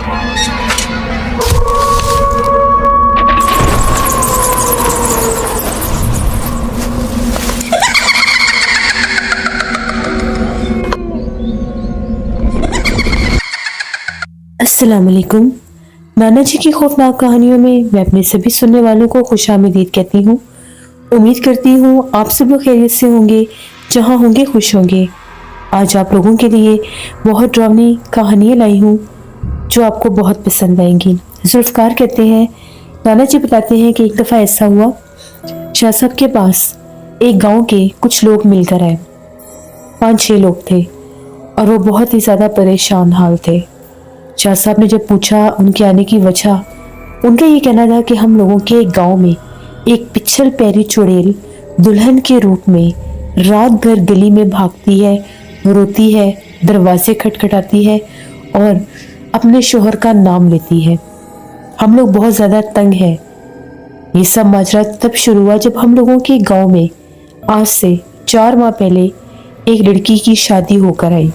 अस्सलाम वालेकुम। नाना जी की खौफनाक कहानियों में मैं अपने सभी सुनने वालों को खुशामदीद कहती हूँ। उम्मीद करती हूँ आप सब लोग खैरियत से होंगे, जहाँ होंगे खुश होंगे। आज आप लोगों के लिए बहुत डरावनी कहानियाँ लाई हूँ जो आपको बहुत पसंद आएंगी। जुल्फ़कार कहते हैं, नाना जी बताते हैं कि एक दफ़ा ऐसा हुआ, शाह साहब के पास एक गांव के कुछ लोग मिलकर आए। 5-6 लोग थे और वो बहुत ही ज़्यादा परेशान हाल थे। शाह साहब ने जब पूछा उनके आने की वजह, उनका ये कहना था कि हम लोगों के एक गांव में एक पिछल पैरी चुड़ैल दुल्हन के रूप में रात भर गली में भागती है, रोती है, दरवाजे खटखटाती है और अपने शोहर का नाम लेती है। हम लोग बहुत ज़्यादा तंग हैं। ये सब माजरा तब शुरू हुआ जब हम लोगों के गांव में आज से 4 माह पहले एक लड़की की शादी होकर आई।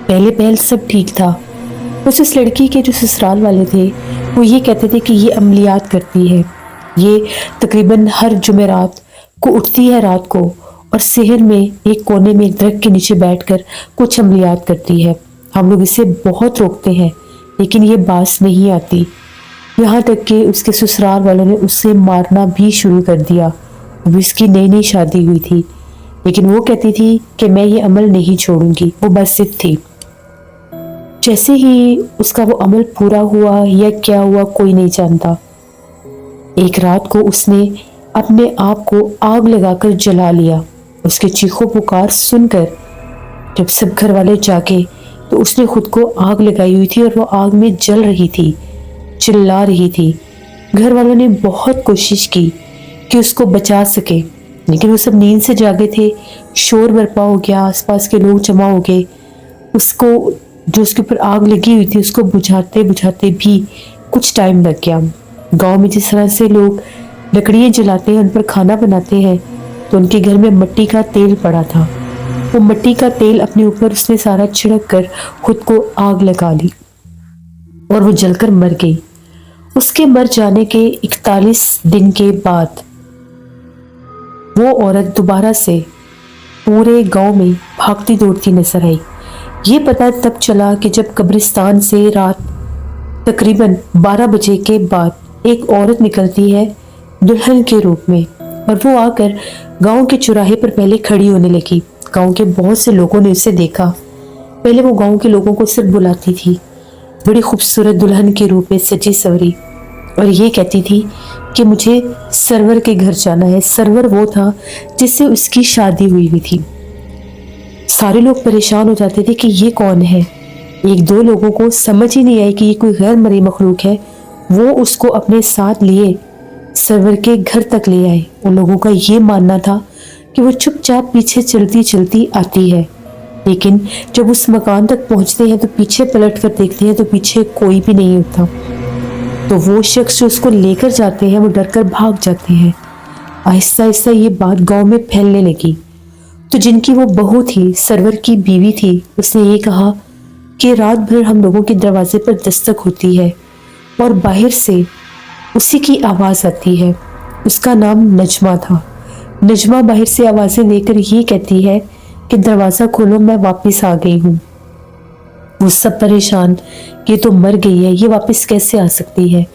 पहले सब ठीक था। बस उस लड़की के जो ससुराल वाले थे वो ये कहते थे कि ये अमलियात करती है। ये तकरीबन हर जुमेरात को उठती है रात को और शहर में एक कोने में एक दरख्त के नीचे बैठकर कुछ अमलियात करती है। हम लोग इसे बहुत रोकते हैं लेकिन ये बास नहीं आती। यहाँ तक कि उसके ससुराल वालों ने उससे मारना भी शुरू कर दिया। अब इसकी नई शादी हुई थी लेकिन वो कहती थी कि मैं ये अमल नहीं छोड़ूंगी। वो बस जिद थी। जैसे ही उसका वो अमल पूरा हुआ या क्या हुआ कोई नहीं जानता। एक रात को उसने अपने आप को आग लगाकर जला लिया। उसके चीखों पुकार सुनकर जब सब घर वाले जागे तो उसने खुद को आग लगाई हुई थी और वो आग में जल रही थी, चिल्ला रही थी। घर वालों ने बहुत कोशिश की कि उसको बचा सके लेकिन वो सब नींद से जागे थे। शोर बरपा हो गया, आसपास के लोग जमा हो गए। उसको जो उसके ऊपर आग लगी हुई थी उसको बुझाते बुझाते भी कुछ टाइम लग गया। गांव में जिस तरह से लोग लकड़ियाँ जलाते हैं, उन पर खाना बनाते हैं, तो उनके घर में मिट्टी का तेल पड़ा था। वो मिट्टी का तेल अपने ऊपर उसने सारा छिड़क कर खुद को आग लगा ली और वो जलकर मर गई। उसके मर जाने के 41 दिन के बाद वो औरत दोबारा से पूरे गांव में भागती दौड़ती नजर आई। ये पता तब चला कि जब कब्रिस्तान से रात तकरीबन 12 बजे के बाद एक औरत निकलती है दुल्हन के रूप में और वो आकर गांव के चौराहे पर पहले खड़ी होने लगी। गांव के बहुत से लोगों ने उसे देखा। पहले वो गांव के लोगों को सिर्फ बुलाती थी, बड़ी खूबसूरत दुल्हन के रूप में सजी सवरी, और ये कहती थी कि मुझे सरवर के घर जाना है। सरवर वो था जिससे उसकी शादी हुई थी। सारे लोग परेशान हो जाते थे कि ये कौन है। 1-2 लोगों को समझ ही नहीं आई कि ये कोई गैर मरी मखलूक है। वो उसको अपने साथ लिए सरवर के घर तक ले आए। उन लोगों का ये मानना था कि वो चुपचाप पीछे चलती चलती आती है, लेकिन जब उस मकान तक पहुंचते हैं तो पीछे पलट कर देखते हैं तो पीछे कोई भी नहीं होता। तो वो शख्स जो उसको लेकर जाते हैं वो डर कर भाग जाते हैं। आहिस्ता आहिस्ता ये बात गांव में फैलने लगी। तो जिनकी वो बहू थी, सरवर की बीवी थी, उसने ये कहा कि रात भर हम लोगों के दरवाजे पर दस्तक होती है और बाहर से उसी की आवाज़ आती है। उसका नाम नजमा था। नजमा बाहर से आवाज़ें लेकर ये कहती है कि दरवाज़ा खोलो, मैं वापस आ गई हूँ। वो सब परेशान कि तो मर गई है, ये वापस कैसे आ सकती है।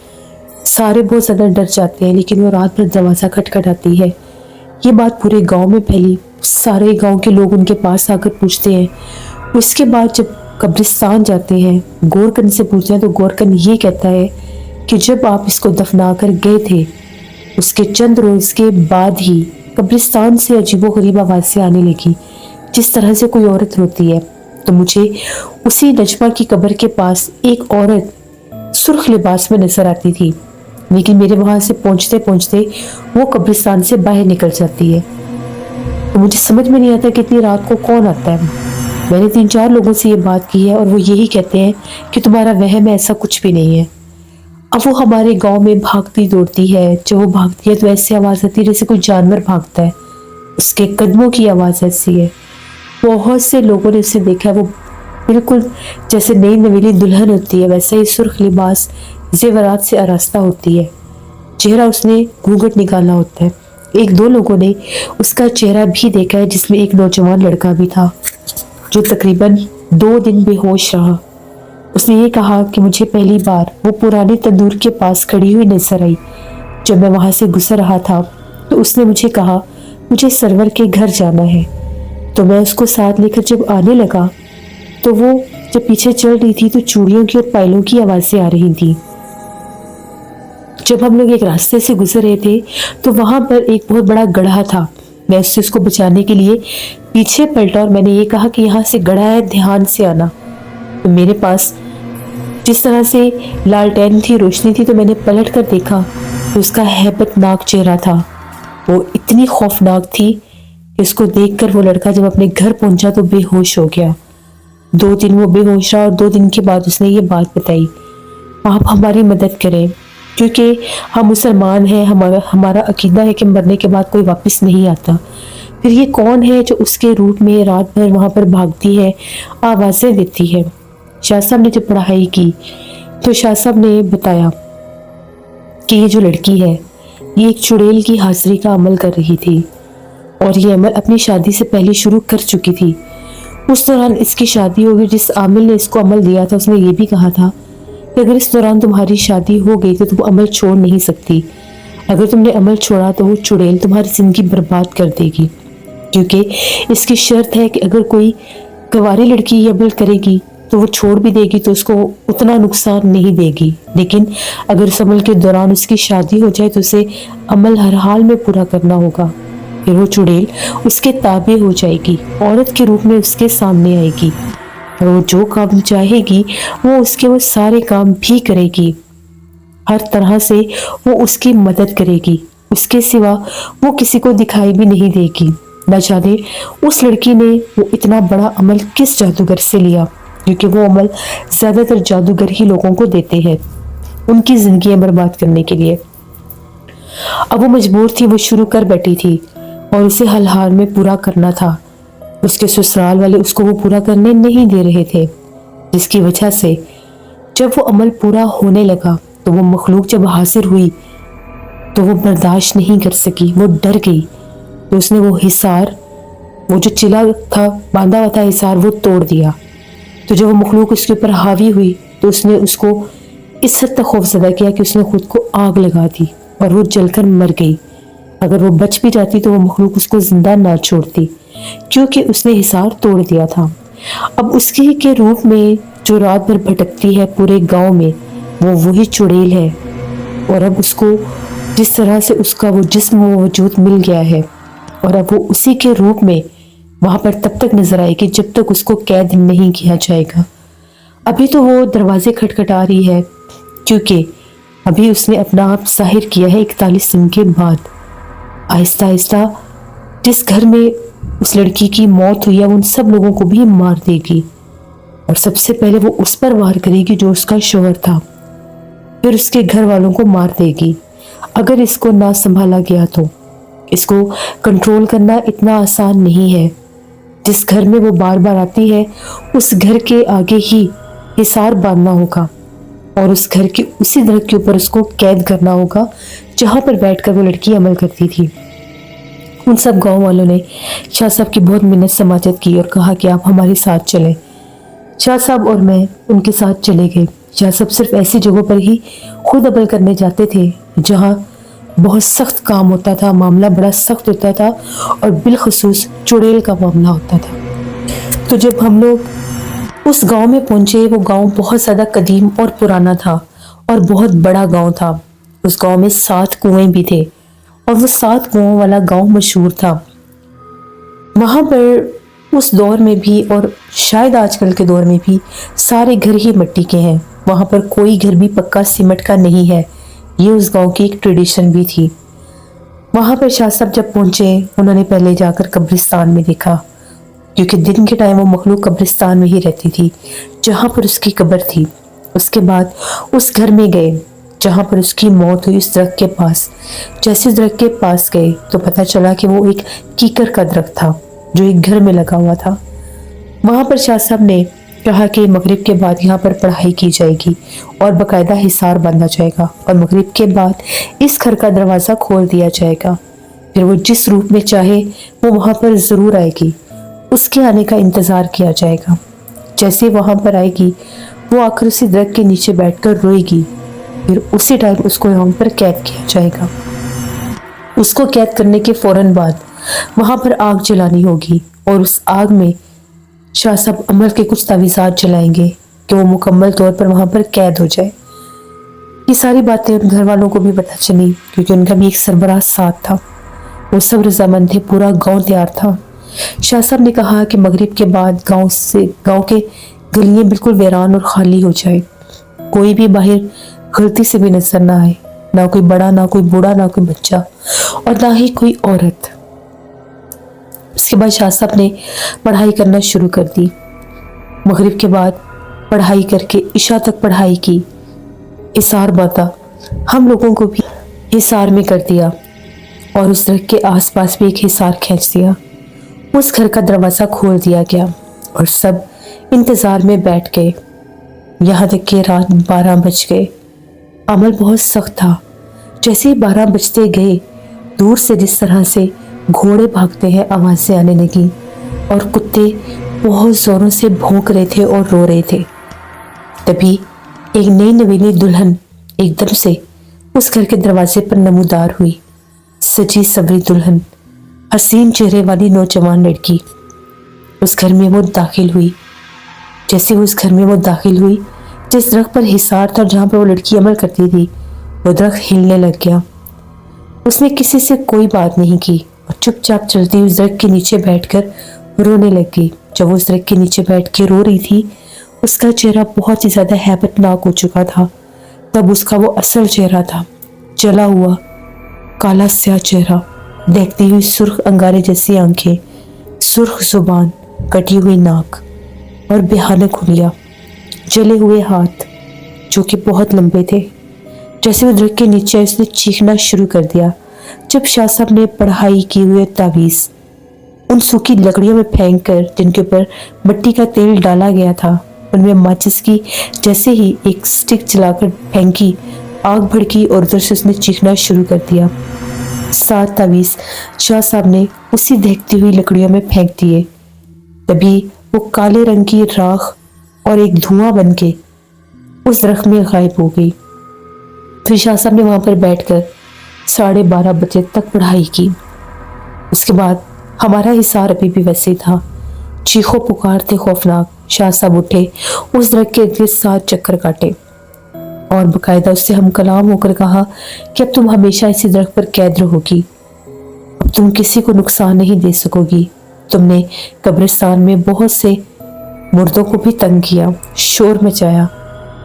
सारे बहुत ज़्यादा डर जाते हैं लेकिन वो रात भर दरवाज़ा खटखटाती है। ये बात पूरे गांव में फैली। सारे गांव के लोग उनके पास आकर पूछते हैं। उसके बाद जब कब्रिस्तान जाते हैं, गोरकन से पूछते हैं तो गोरकन ये कहता है कि जब आप इसको दफना कर गए थे उसके चंद रोज के बाद ही कब्रिस्तान से अजीबोगरीब आवाज़ें आने लगी, जिस तरह से कोई औरत रोती है। तो मुझे उसी नजमा की कब्र के पास एक औरत सुर्ख लिबास में नजर आती थी, लेकिन मेरे वहां से पहुंचते पहुंचते वो कब्रिस्तान से बाहर निकल जाती है। तो मुझे समझ में नहीं आता कि इतनी रात को कौन आता है। मैंने 3-4 लोगों से ये बात की है और वो यही कहते हैं कि तुम्हारा वहम है, ऐसा कुछ भी नहीं है। अब वो हमारे गांव में भागती दौड़ती है। जब वो भागती है तो ऐसी आवाज़ आती है जैसे कोई जानवर भागता है। उसके कदमों की आवाज़ ऐसी है। बहुत से लोगों ने उसे देखा, वो بالकुल जैसे नई नवेली दुल्हन होती है वैसे ही सुर्ख लिबास जेवरात से आरास्ता होती है। चेहरा उसने घूंघट निकाला होता है। एक दो लोगों ने उसका चेहरा भी देखा है जिसमें एक नौजवान लड़का भी था जो तकरीबन 2 दिन बेहोश रहा। उसने ये कहा कि मुझे पहली बार वो पुराने तंदूर के पास खड़ी हुई नजर आई। जब मैं वहां से गुजर रहा था तो उसने मुझे कहा मुझे सरवर के घर जाना है। तो मैं उसको साथ लेकर जब आने लगा तो वो जब पीछे चल रही थी तो चूड़ियों की और पायलों की आवाजें आ रही थी। जब हम लोग एक रास्ते से गुजर रहे थे तो वहां पर एक बहुत बड़ा गड्ढा था। मैं उसको बचाने के लिए पीछे पलटा और मैंने ये कहा कि यहाँ से गड्ढा है, ध्यान से आना। तो मेरे पास जिस तरह से लालटेन थी, रोशनी थी, तो मैंने पलट कर देखा तो उसका हैबतनाक चेहरा था। वो इतनी खौफनाक थी कि उसको देखकर वो लड़का जब अपने घर पहुंचा तो बेहोश हो गया। 2 दिन वो बेहोश रहा और 2 दिन के बाद उसने ये बात बताई, आप हमारी मदद करें क्योंकि हम मुसलमान हैं, हमारा अकीदा है कि मरने के बाद कोई वापस नहीं आता। फिर ये कौन है जो उसके रूप में रात भर वहाँ पर भागती है, आवाज़ें देती है। शाह साहब ने जब पढ़ाई की तो शाह साहब ने बताया कि ये जो लड़की है ये एक चुड़ैल की हाजिरी का अमल कर रही थी और ये अमल अपनी शादी से पहले शुरू कर चुकी थी। उस दौरान इसकी शादी हो गई। जिस आमिल ने इसको अमल दिया था उसने ये भी कहा था कि अगर इस दौरान तुम्हारी शादी हो गई तो तुम अमल छोड़ नहीं सकती। अगर तुमने अमल छोड़ा तो वो चुड़ैल तुम्हारी जिंदगी बर्बाद कर देगी, क्योंकि इसकी शर्त है कि अगर कोई गंवारी लड़की ये अमल करेगी तो वो छोड़ भी देगी तो उसको उतना नुकसान नहीं देगी, लेकिन अगर उस अमल के दौरान उसकी शादी हो जाए तो उसे अमल हर हाल में पूरा करना होगा। फिर वो चुड़ैल उसके ताबे हो जाएगी, औरत के रूप में उसके सामने आएगी और वो जो काम चाहेगी वो उसके वो सारे काम भी करेगी। हर तरह से वो उसकी मदद करेगी, उसके सिवा वो किसी को दिखाई भी नहीं देगी। न जाने उस लड़की ने वो इतना बड़ा अमल किस जादूगर से लिया, क्योंकि वो अमल ज्यादातर जादूगर ही लोगों को देते हैं उनकी जिंदगियां बर्बाद करने के लिए। अब वो मजबूर थी, वो शुरू कर बैठी थी और उसे हल हाल में पूरा करना था। उसके ससुराल वाले उसको वो पूरा करने नहीं दे रहे थे, जिसकी वजह से जब वो अमल पूरा होने लगा तो वो मखलूक जब हाजिर हुई तो वो बर्दाश्त नहीं कर सकी, वो डर गई। तो उसने वो हिसार, वो जो चिला था, बांधा हुआ था हिसार, वो तोड़ दिया। तो जब वो मखलूक उसके ऊपर हावी हुई तो उसने उसको इस हद तक खौफजदा किया कि उसने खुद को आग लगा दी और वो जलकर मर गई। अगर वो बच भी जाती तो वो मखलूक उसको जिंदा ना छोड़ती, क्योंकि उसने हिसार तोड़ दिया था। अब उसके के रूप में जो रात भर भटकती है पूरे गांव में, वो वही चुड़ैल है। और अब उसको जिस तरह से उसका वो जिस्म वजूद मिल गया है और अब वो उसी के रूप में वहां पर तब तक नजर आएगी जब तक उसको कैद नहीं किया जाएगा। अभी तो वो दरवाजे खटखटा रही है, क्योंकि अभी उसने अपना आप जाहिर किया है 41 दिन के बाद। आहिस्ता आहिस्ता जिस घर में उस लड़की की मौत हुई है उन सब लोगों को भी मार देगी और सबसे पहले वो उस पर वार करेगी जो उसका शौहर था, फिर उसके घर वालों को मार देगी। अगर इसको ना संभाला गया तो इसको कंट्रोल करना इतना आसान नहीं है। जिस घर में वो बार बार आती है उस घर के आगे ही हिसार बांधना होगा और उस घर के उसी दरख्त के ऊपर उसको कैद करना होगा जहां पर बैठकर वो लड़की अमल करती थी। उन सब गांव वालों ने शाह साहब की बहुत मिन्नत समाजत की और कहा कि आप हमारे साथ चलें। शाह साहब और मैं उनके साथ चले गए। शाह साहब सिर्फ ऐसी जगहों पर ही खुद अमल करने जाते थे जहां बहुत सख्त काम होता था, मामला बड़ा सख्त होता था और बिलखसूस चुड़ैल का मामला होता था। तो जब हम लोग उस गांव में पहुंचे, वो गांव बहुत ज़्यादा कदीम और पुराना था और बहुत बड़ा गांव था। उस गांव में 7 कुएं भी थे और वो 7 कुओं वाला गांव मशहूर था। वहां पर उस दौर में भी और शायद आजकल के दौर में भी सारे घर ही मिट्टी के हैं। वहां पर कोई घर भी पक्का सीमेंट का नहीं है। ये उस गांव की एक ट्रेडिशन भी थी। वहां पर शाह साहब जब पहुंचे उन्होंने पहले जाकर कब्रिस्तान में देखा, क्योंकि दिन के टाइम वो मखलूक कब्रिस्तान में ही रहती थी जहां पर उसकी कब्र थी। उसके बाद उस घर में गए जहां पर उसकी मौत हुई, उस दरख्त के पास। जैसे दरख्त के पास गए तो पता चला कि वो एक कीकर का दरख्त था जो एक घर में लगा हुआ था। वहां पर शाह साहब ने کہا کہ مغرب کے بعد یہاں پر پڑھائی کی جائے گی اور باقاعدہ حصار باندھا جائے گا، اور مغرب کے بعد اس گھر کا دروازہ کھول دیا جائے گا، پھر وہ جس روپ میں چاہے وہ وہاں پر ضرور آئے گی، اس کے آنے کا انتظار کیا جائے گا۔ جیسے وہاں پر آئے گی وہ آ کر اسی درخت کے نیچے بیٹھ کر روئے گی، پھر اسی ٹائم اس کو یہاں پر قید کیا جائے گا۔ اس کو قید کرنے کے فوراً بعد وہاں پر آگ جلانی ہوگی، اور اس آگ میں شاہ صاحب عمل کے کچھ تعویذات جلائیں گے کہ وہ مکمل طور پر وہاں پر قید ہو جائے۔ یہ ساری باتیں ان گھر والوں کو بھی پتہ چلی، کیونکہ ان کا بھی ایک سربراہ ساتھ تھا، وہ سب رضامند تھے، پورا گاؤں تیار تھا۔ شاہ صاحب نے کہا کہ مغرب کے بعد گاؤں کے گلیاں بالکل ویران اور خالی ہو جائے، کوئی بھی باہر غلطی سے بھی نظر نہ آئے، نہ کوئی بڑا، نہ کوئی بوڑھا، نہ کوئی بچہ، اور نہ ہی کوئی عورت۔ اس کے بعد شاہ صاحب نے پڑھائی کرنا شروع کر دی۔ مغرب کے بعد پڑھائی کر کے عشاء تک پڑھائی کی، حصار باندھا، ہم لوگوں کو بھی حصار میں کر دیا، اور اس درخت کے آس پاس بھی ایک حصار کھینچ دیا۔ اس گھر کا دروازہ کھول دیا گیا اور سب انتظار میں بیٹھ گئے، یہاں تک کہ رات 12 بج گئے۔ عمل بہت سخت تھا۔ جیسے 12 بجتے گئے، دور سے جس طرح سے گھوڑے بھاگتے ہیں آوازیں آنے لگی، اور کتے بہت زوروں سے بھونک رہے تھے اور رو رہے تھے۔ تبھی ایک نئی نویلی دلہن ایک دم سے اس گھر کے دروازے پر نمودار ہوئی، سجی سوری دلہن، حسین چہرے والی نوجوان لڑکی۔ اس گھر میں وہ داخل ہوئی۔ جیسے وہ اس گھر میں وہ داخل ہوئی، جس درخت پر حصار تھا جہاں پر وہ لڑکی عمل کرتی تھی، وہ درخت ہلنے لگ گیا۔ اس نے کسی سے کوئی بات نہیں کی اور چپ چاپ چلتی اس درخت کے نیچے بیٹھ کر رونے لگ گئی۔ جب وہ اس درخت کے نیچے بیٹھ کے رو رہی تھی، اس کا چہرہ بہت ہی زیادہ ہیبت ناک ہو چکا تھا۔ تب اس کا وہ اصل چہرہ تھا، جلا ہوا کالا سیاہ چہرہ، دیکھتی ہوئی سرخ انگارے جیسی آنکھیں، سرخ زبان، کٹی ہوئی ناک اور بھیانک انگلیاں، جلے ہوئے ہاتھ جو کہ بہت لمبے تھے۔ جیسے وہ درخت کے نیچے اس نے چیخنا شروع کر دیا۔ جب شاہ صاحب نے پڑھائی کی ہوئے تعویذ ان سوکھی لکڑیوں میں پھینک کر، جن کے اوپر مٹی کا تیل ڈالا گیا تھا، ان میں ماچس کی جیسے ہی ایک سٹک جلا کر پھینکی، آگ بھڑکی اور ادھر سے اس نے چیخنا شروع کر دیا۔ 7 تعویذ شاہ صاحب نے اسی دہکتی ہوئی لکڑیوں میں پھینک دیے۔ تبھی وہ کالے رنگ کی راکھ اور ایک دھواں بن کے اس درخت میں غائب ہو گئی۔ پھر شاہ صاحب نے وہاں پر بیٹھ کر 12:30 بجے تک پڑھائی کی۔ اس کے بعد ہمارا حصار ابھی بھی ویسے تھا، چیخو پکار تھے خوفناک۔ شاہ صاحب اٹھے، اس درخت کے ارد 7 چکر کاٹے اور باقاعدہ اس سے ہم کلام ہو کر کہا کہ اب تم ہمیشہ اسی درخت پر قید رہو گی، اب تم کسی کو نقصان نہیں دے سکو گی۔ تم نے قبرستان میں بہت سے مردوں کو بھی تنگ کیا، شور مچایا،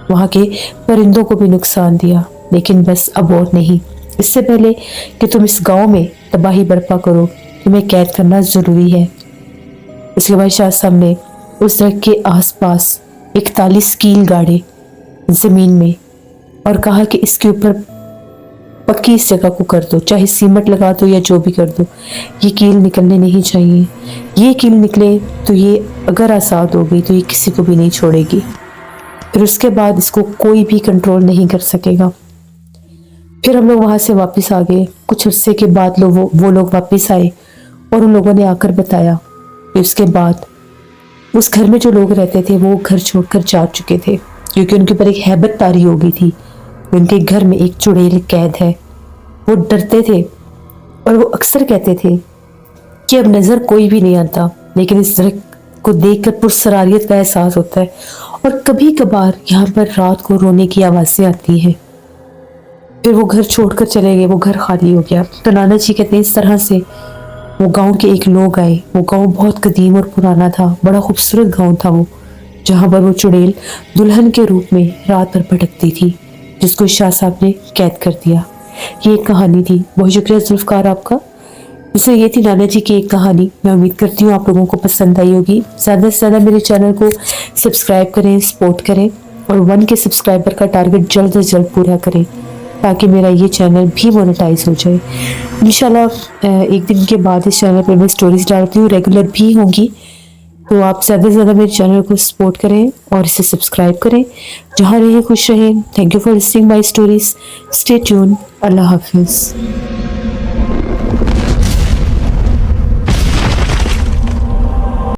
وہاں کے پرندوں کو بھی نقصان دیا، لیکن بس اب اور نہیں۔ اس سے پہلے کہ تم اس گاؤں میں تباہی برپا کرو، تمہیں قید کرنا ضروری ہے۔ اس کے بعد شاہ صاحب نے اس درخت کے آس پاس 41 کیل گاڑے زمین میں اور کہا کہ اس کے اوپر پکی اس جگہ کو کر دو، چاہے سیمنٹ لگا دو یا جو بھی کر دو، یہ کیل نکلنے نہیں چاہیے۔ یہ کیل نکلے تو یہ اگر آزاد ہو گئی تو یہ کسی کو بھی نہیں چھوڑے گی، پھر اس کے بعد اس کو کوئی بھی کنٹرول نہیں کر سکے گا۔ پھر ہم لوگ وہاں سے واپس آ گئے۔ کچھ عرصے کے بعد وہ لوگ واپس آئے اور ان لوگوں نے آ کر بتایا کہ اس کے بعد اس گھر میں جو لوگ رہتے تھے وہ گھر چھوڑ کر جا چکے تھے، کیونکہ ان کے اوپر ایک ہیبت طاری ہو گئی تھی، ان کے گھر میں ایک چڑیل قید ہے۔ وہ ڈرتے تھے اور وہ اکثر کہتے تھے کہ اب نظر کوئی بھی نہیں آتا، لیکن اس درخت کو دیکھ کر پرسراریت کا احساس ہوتا ہے، اور کبھی کبھار یہاں پر رات کو رونے کی آوازیں آتی ہیں۔ پھر وہ گھر چھوڑ کر چلے گئے، وہ گھر خالی ہو گیا۔ تو نانا جی کہتے ہیں اس طرح سے وہ گاؤں کے ایک لوگ آئے۔ وہ گاؤں بہت قدیم اور پرانا تھا، بڑا خوبصورت گاؤں تھا وہ، جہاں پر وہ چڑیل دلہن کے روپ میں رات پر بھٹکتی تھی، جس کو شاہ صاحب نے قید کر دیا۔ یہ ایک کہانی تھی۔ بہت شکریہ ذوالفقار آپ کا۔ اس میں یہ تھی نانا جی کی ایک کہانی۔ میں امید کرتی ہوں آپ لوگوں کو پسند آئی ہوگی۔ زیادہ سے زیادہ میرے چینل کو سبسکرائب کریں، سپورٹ کریں، اور 1 کے سبسکرائبر کا ٹارگٹ جلد از جلد پورا کریں تاکہ میرا یہ چینل بھی مونیٹائز ہو جائے۔ انشاءاللہ ایک دن کے بعد اس چینل پر میں سٹوریز ڈالتی ہوں، ریگولر بھی ہوں گی، تو آپ زیادہ سے زیادہ میرے چینل کو سپورٹ کریں اور اسے سبسکرائب کریں. جہاں رہیں خوش رہیں. Thank you for listening my stories. Stay tuned. اللہ حافظ.